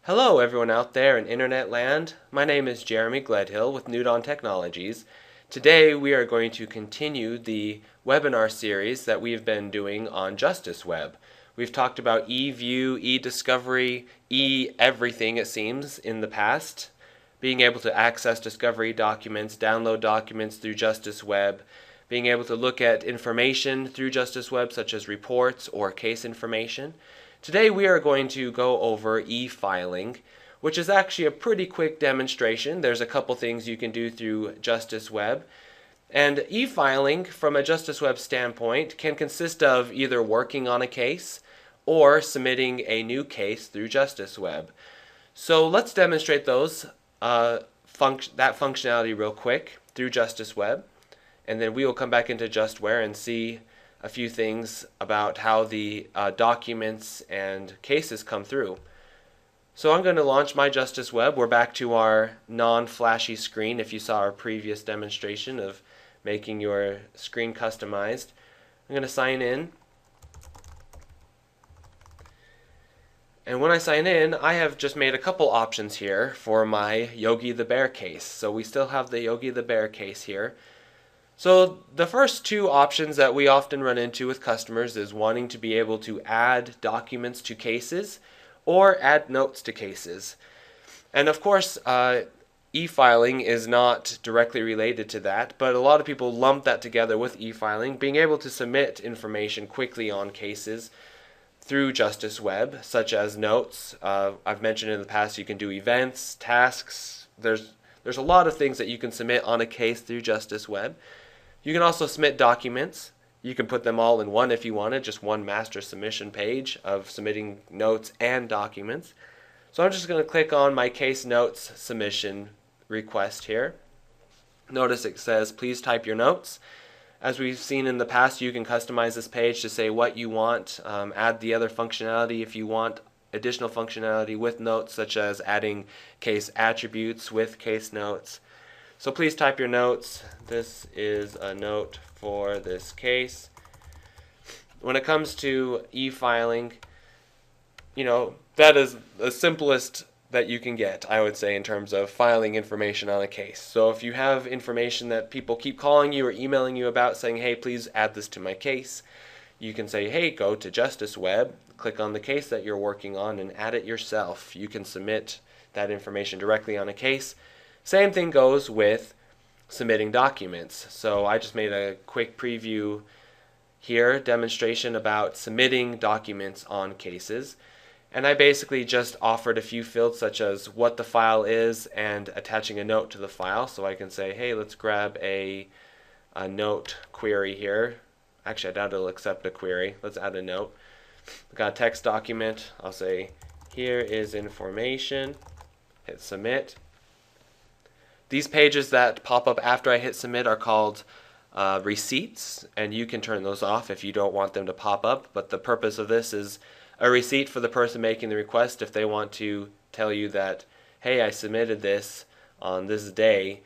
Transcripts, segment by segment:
Hello everyone out there in internet land. My name is Jeremy Gledhill with Newdon Technologies. Today we are going to continue the webinar series that we've been doing on JusticeWeb. We've talked about eView, eDiscovery, everything it seems in the past. Being able to access discovery documents, download documents through JusticeWeb, being able to look at information through JusticeWeb such as reports or case information. Today we are going to go over e-filing, which is actually a pretty quick demonstration. There's a couple things you can do through JusticeWeb. And e-filing, from a JusticeWeb standpoint, can consist of either working on a case or submitting a new case through JusticeWeb. So let's demonstrate that functionality real quick through JusticeWeb, and then we will come back into JustWare and see a few things about how the documents and cases come through. So I'm going to launch my JusticeWeb. We're back to our non-flashy screen if you saw our previous demonstration of making your screen customized. I'm going to sign in. And when I sign in, I have just made a couple options here for my Yogi the Bear case. So we still have the Yogi the Bear case here. So the first two options that we often run into with customers is wanting to be able to add documents to cases or add notes to cases. And of course, e-filing is not directly related to that, but a lot of people lump that together with e-filing, being able to submit information quickly on cases through JusticeWeb, such as notes. I've mentioned in the past you can do events, tasks. There's a lot of things that you can submit on a case through JusticeWeb. You can also submit documents. You can put them all in one if you wanted, just one master submission page of submitting notes and documents. So I'm just going to click on my case notes submission request here. Notice it says please type your notes. As we've seen in the past, you can customize this page to say what you want, add the other functionality if you want additional functionality with notes, such as adding case attributes with case notes. So please type your notes. This is a note for this case. When it comes to e-filing, that is the simplest that you can get, I would say, in terms of filing information on a case. So if you have information that people keep calling you or emailing you about saying, hey, please add this to my case, you can say, hey, go to JusticeWeb, click on the case that you're working on and add it yourself. You can submit that information directly on a case. Same thing goes with submitting documents. So I just made a quick preview here, demonstration about submitting documents on cases. And I basically just offered a few fields such as what the file is and attaching a note to the file. So I can say, hey, let's grab a note query here. Actually, I doubt it'll accept a query. Let's add a note. I've got a text document. I'll say, here is information. Hit submit. These pages that pop up after I hit submit are called receipts, and you can turn those off if you don't want them to pop up. But the purpose of this is a receipt for the person making the request. If they want to tell you that, hey, I submitted this on this day,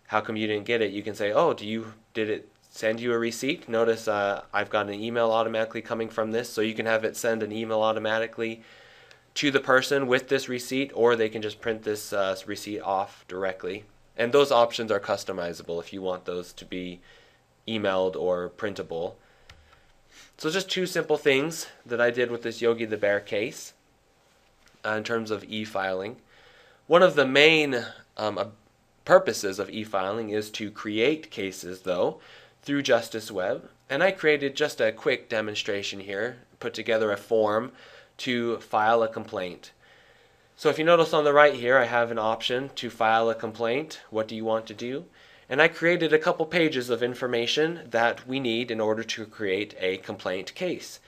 how come you didn't get it? You can say, oh, did it send you a receipt? Notice I've got an email automatically coming from this, so you can have it send an email automatically to the person with this receipt, or they can just print this receipt off directly. And those options are customizable if you want those to be emailed or printable. So just two simple things that I did with this Yogi the Bear case in terms of e-filing. One of the main purposes of e-filing is to create cases, though, through JusticeWeb. And I created just a quick demonstration here, put together a form to file a complaint. So if you notice on the right here, I have an option to file a complaint. What do you want to do? And I created a couple pages of information that we need in order to create a complaint case.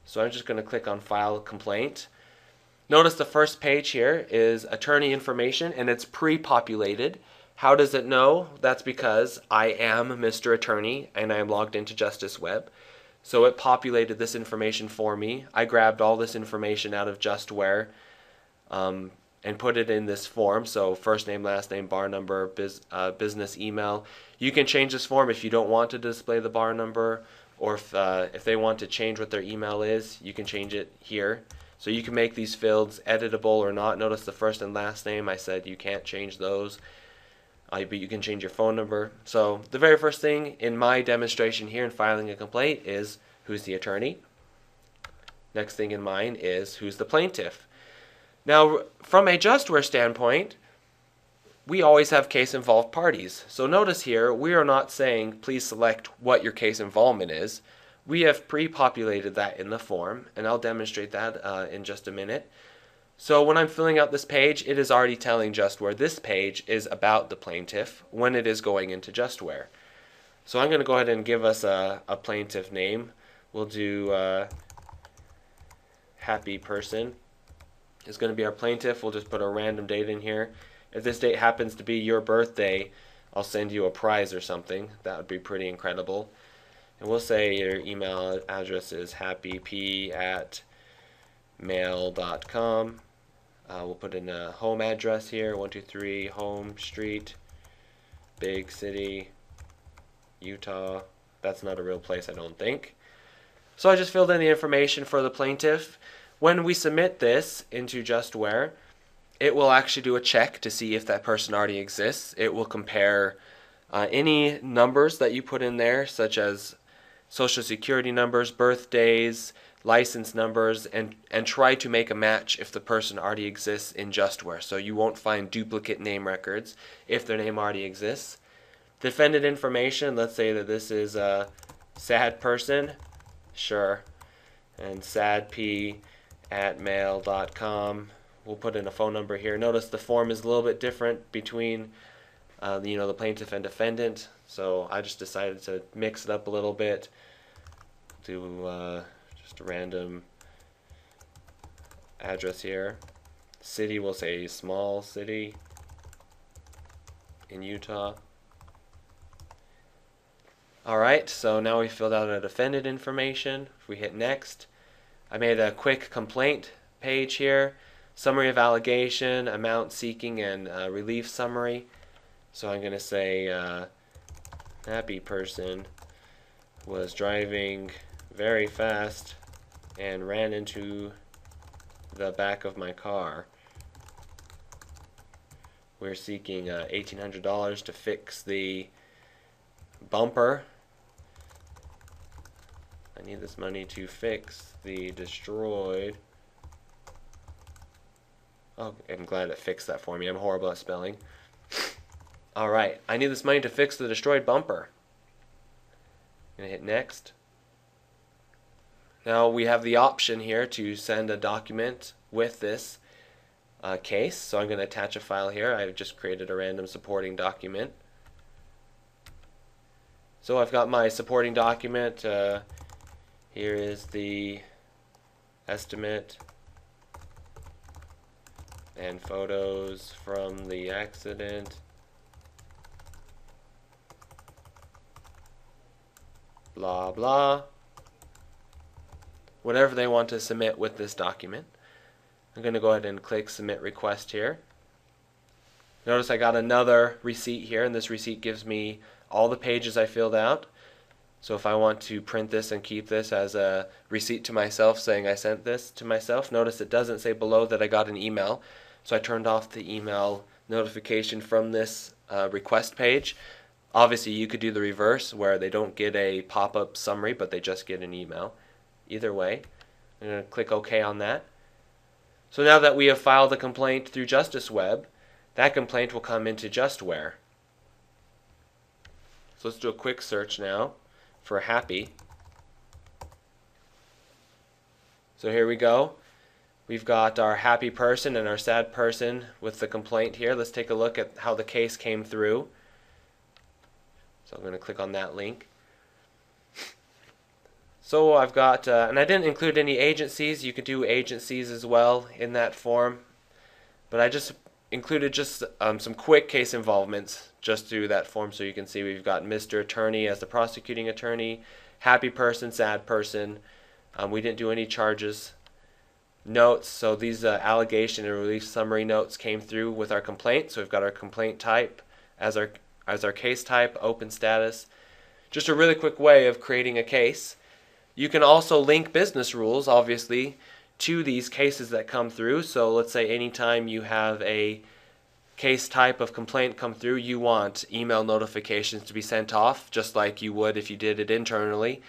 So I'm just going to click on File Complaint. Notice the first page here is attorney information, and it's pre-populated. How does it know? That's because I am Mr. Attorney and I am logged into JusticeWeb. So it populated this information for me. I grabbed all this information out of JustWare and put it in this form. So first name, last name, bar number, business email. You can change this form if you don't want to display the bar number, or if they want to change what their email is, you can change it here. So you can make these fields editable or not. Notice the first and last name, I said you can't change those, but you can change your phone number. So the very first thing in my demonstration here in filing a complaint is who's the attorney. Next thing in mine is who's the plaintiff. Now, from a JusticeWeb standpoint, we always have case-involved parties. So notice here, we are not saying please select what your case involvement is. We have pre-populated that in the form, and I'll demonstrate that in just a minute. So when I'm filling out this page, it is already telling JusticeWeb this page is about the plaintiff when it is going into JusticeWeb. So I'm going to go ahead and give us a plaintiff name. We'll do happy person is going to be our plaintiff. We'll just put a random date in here. If this date happens to be your birthday, I'll send you a prize or something. That would be pretty incredible. And we'll say your email address is happyp@mail.com. We'll put in a home address here, 123 Home Street, Big City, Utah. That's not a real place, I don't think. So I just filled in the information for the plaintiff. When we submit this into JusticeWeb, it will actually do a check to see if that person already exists. It will compare any numbers that you put in there, such as social security numbers, birthdays, license numbers, and try to make a match if the person already exists in JusticeWeb. So you won't find duplicate name records if their name already exists. Defendant information, let's say that this is a sad person, sure, and sadp@mail.com. We'll put in a phone number here. Notice the form is a little bit different between the plaintiff and defendant, so I just decided to mix it up a little bit. Do just a random address here. City, we'll say small city in Utah. Alright, so now we filled out our defendant information. If we hit next, I made a quick complaint page here. Summary of allegation, amount seeking, and relief summary. So I'm going to say happy person was driving very fast and ran into the back of my car. We're seeking $1,800 to fix the bumper. I need this money to fix the destroyed. Oh, I'm glad it fixed that for me. I'm horrible at spelling. Alright, I need this money to fix the destroyed bumper. I'm going to hit next. Now we have the option here to send a document with this case. So I'm going to attach a file here. I've just created a random supporting document. So I've got my supporting document. Here is the estimate and photos from the accident. Blah blah. Whatever they want to submit with this document. I'm going to go ahead and click submit request here. Notice I got another receipt here, and this receipt gives me all the pages I filled out. So if I want to print this and keep this as a receipt to myself saying I sent this to myself, notice it doesn't say below that I got an email. So I turned off the email notification from this request page. Obviously you could do the reverse where they don't get a pop-up summary but they just get an email. Either way, I'm going to click OK on that. So now that we have filed a complaint through JusticeWeb, that complaint will come into JusticeWeb. So let's do a quick search now for happy. So here we go. We've got our happy person and our sad person with the complaint here. Let's take a look at how the case came through. So I'm going to click on that link. So I've got, and I didn't include any agencies. You could do agencies as well in that form. But I just included just some quick case involvements just through that form, so you can see we've got Mr. Attorney as the prosecuting attorney, happy person, sad person. We didn't do any charges. Notes, so these allegation and relief summary notes came through with our complaint. So we've got our complaint type as our case type, open status. Just a really quick way of creating a case. You can also link business rules. Obviously, to these cases that come through. So let's say anytime you have a case type of complaint come through, you want email notifications to be sent off, just like you would if you did it internally.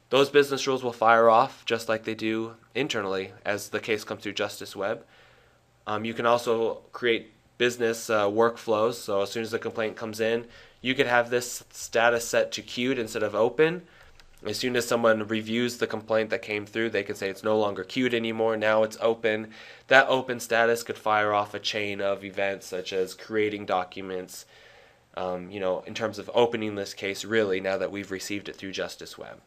Those business rules will fire off just like they do internally as the case comes through JusticeWeb. You can also create business workflows. So as soon as the complaint comes in, you could have this status set to queued instead of open. As soon as someone reviews the complaint that came through, they can say it's no longer queued anymore, now it's open. That open status could fire off a chain of events such as creating documents, in terms of opening this case really now that we've received it through JusticeWeb.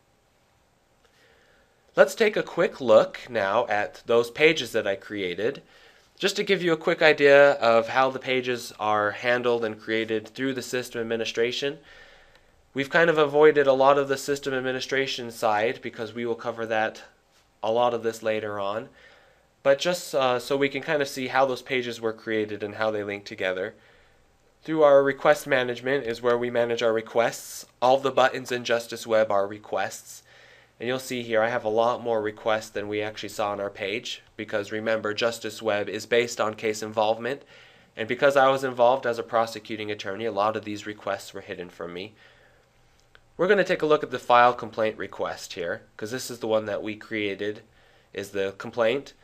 Let's take a quick look now at those pages that I created, just to give you a quick idea of how the pages are handled and created through the system administration. We've kind of avoided a lot of the system administration side because we will cover a lot of this later on. But just so we can kind of see how those pages were created and how they link together. Through our request management is where we manage our requests. All the buttons in JusticeWeb are requests. And you'll see here I have a lot more requests than we actually saw on our page, because remember, JusticeWeb is based on case involvement. And because I was involved as a prosecuting attorney, a lot of these requests were hidden from me. We're going to take a look at the file complaint request here, because this is the one that we created, is the complaint.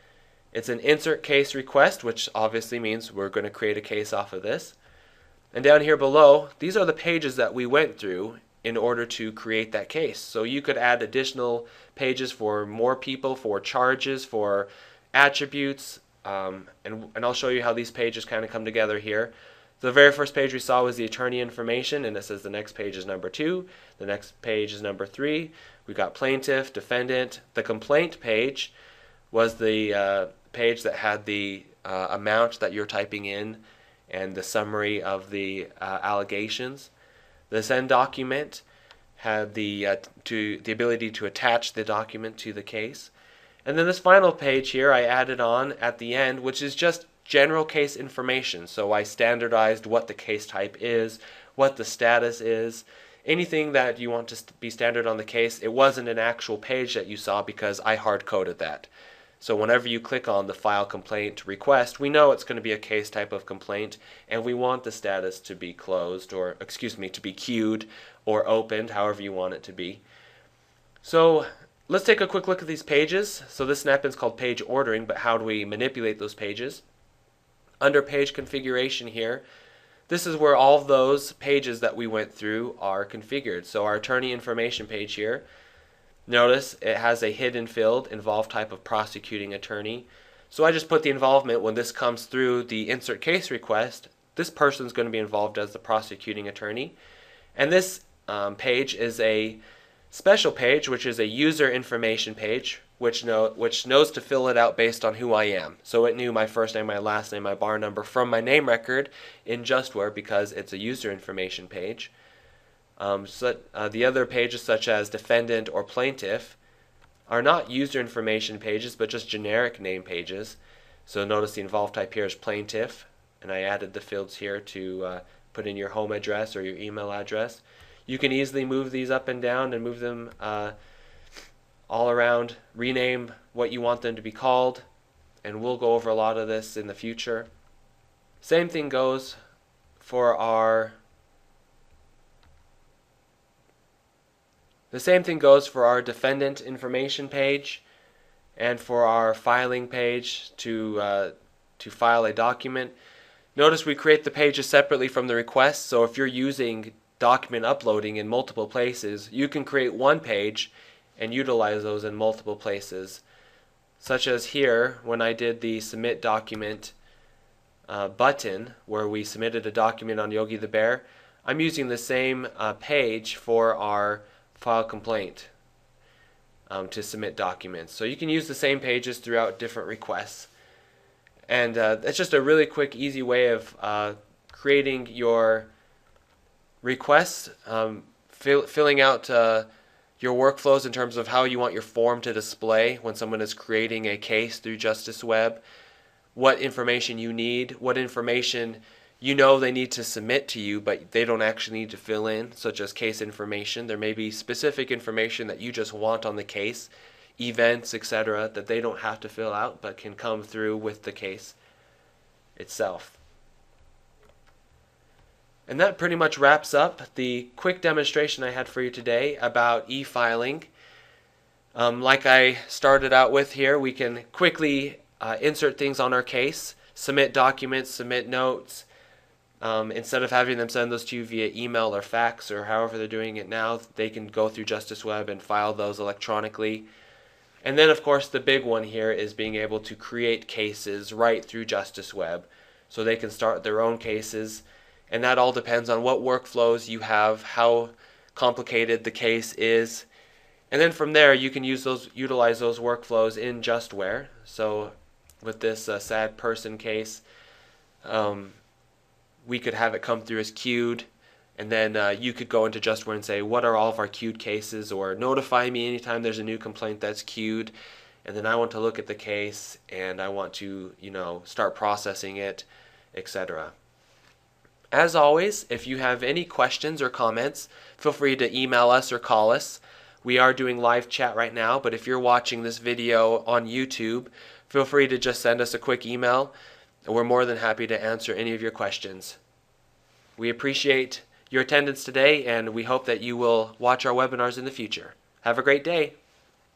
It's an insert case request, which obviously means we're going to create a case off of this. And down here below, these are the pages that we went through in order to create that case. So you could add additional pages for more people, for charges, for attributes, and I'll show you how these pages kind of come together here. The very first page we saw was the attorney information, and it says the next page is number 2, the next page is number 3. We got plaintiff, defendant. The complaint page was the page that had the amount that you're typing in and the summary of the allegations. The send document had the ability to attach the document to the case. And then this final page here I added on at the end, which is just general case information. So I standardized what the case type is, what the status is, anything that you want to be standard on the case. It wasn't an actual page that you saw because I hard-coded that. So whenever you click on the file complaint request, we know it's going to be a case type of complaint, and we want the status to be closed, or to be queued or opened, however you want it to be. So let's take a quick look at these pages. So this snap-in is called page ordering, but how do we manipulate those pages? Under page configuration here, this is where all of those pages that we went through are configured. So our attorney information page here, notice it has a hidden field, involved type of prosecuting attorney. So I just put the involvement when this comes through the insert case request. This person's going to be involved as the prosecuting attorney. And this page is a special page, which is a user information page, which knows to fill it out based on who I am. So it knew my first name, my last name, my bar number from my name record in JustWare because it's a user information page. The other pages, such as defendant or plaintiff, are not user information pages, but just generic name pages. So notice the involved type here is plaintiff, and I added the fields here to put in your home address or your email address. You can easily move these up and down and move them all around, rename what you want them to be called, and we'll go over a lot of this in the future. Same thing goes for our defendant information page and for our filing page to file a document. Notice we create the pages separately from the request, so if you're using document uploading in multiple places, you can create one page and utilize those in multiple places. Such as here, when I did the submit document button, where we submitted a document on Yogi the Bear, I'm using the same page for our file complaint to submit documents. So you can use the same pages throughout different requests. And it's just a really quick, easy way of creating your requests, filling out your workflows in terms of how you want your form to display when someone is creating a case through JusticeWeb, what information you need, what information you know they need to submit to you but they don't actually need to fill in, such as case information. There may be specific information that you just want on the case, events, etc., that they don't have to fill out but can come through with the case itself. And that pretty much wraps up the quick demonstration I had for you today about e-filing. Like I started out with here, we can quickly insert things on our case, submit documents, submit notes. Instead of having them send those to you via email or fax or however they're doing it now, they can go through JusticeWeb and file those electronically. And then, of course, the big one here is being able to create cases right through JusticeWeb, so they can start their own cases. And that all depends on what workflows you have, how complicated the case is. And then from there, you can utilize those workflows in JustWare. So with this sad person case, we could have it come through as queued, and then you could go into JustWare and say, what are all of our queued cases, or notify me anytime there's a new complaint that's queued, and then I want to look at the case and I want to, start processing it, etc. As always, if you have any questions or comments, feel free to email us or call us. We are doing live chat right now, but if you're watching this video on YouTube, feel free to just send us a quick email. We're more than happy to answer any of your questions. We appreciate your attendance today, and we hope that you will watch our webinars in the future. Have a great day.